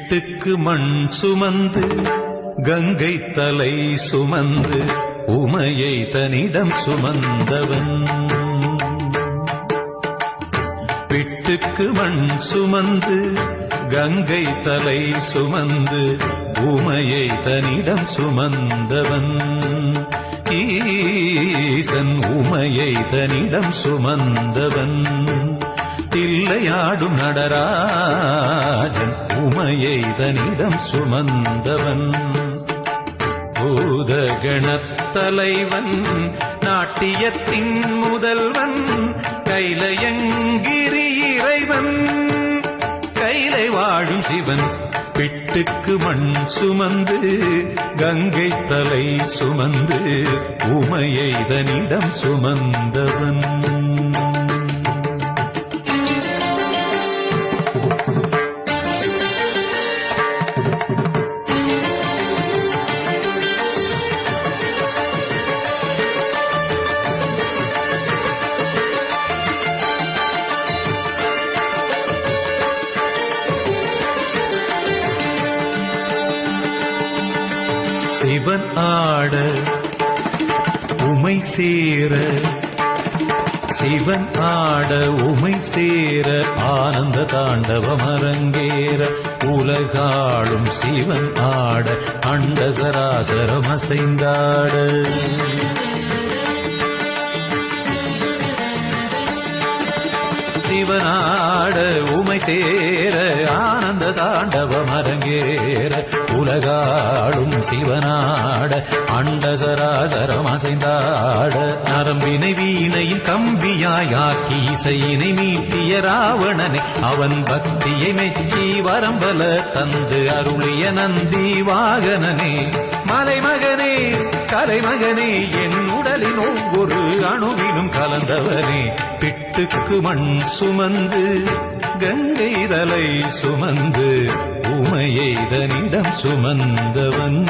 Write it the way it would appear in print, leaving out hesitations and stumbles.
பிட்டுக்கு மண் சுமந்து கங்கை தலை சுமந்து உமையை தன்னிடம் சுமந்தவன். பிட்டுக்கு மண் சுமந்து கங்கை தலை சுமந்து உமையை தன்னிடம் சுமந்தவன். ஈசன் உமையை தன்னிடம் சுமந்தவன். தில்லையாடும் நடராஜன் உமையை தன்னிடம் சுமந்தவன். பூதகணத்தலைவன் நாட்டியத்தின் முதல்வன் கைலயங்கிரி இறைவன் கைலை வாழும் சிவன். பிட்டுக்கு மண் சுமந்து கங்கை தலை சுமந்து உமையை தன்னிடம் சுமந்தவன். சிவன் ஆட உமை சேர சிவன் ஆட உமை சேர ஆனந்த தாண்டவம் அரங்கேற உலகாளும் சிவன் ஆட அண்ட சராசரம் அசைந்தாட. சிவனாட உமை சேர ஆனந்த தாண்டவம் அரங்கேற உலகாளும் சிவனாட அண்ட சராசரம் அசைந்தாட. நரம்பினை வீணையின் கம்பியாயாக்கி இசையினை மீட்டிய ராவணனை அவன் பக்தியை மெச்சி வரம்பல தந்து அருளிய நந்தி வாகனனே. மலைமகனே கலைமகனே என் உடலின் ஒவ்வொரு அணுவிலும் கலந்தவனே. பிட்டுக்கு மண் சுமந்து கங்கை தலை சுமந்து உமையை தன்னிடம் சுமந்தவன்.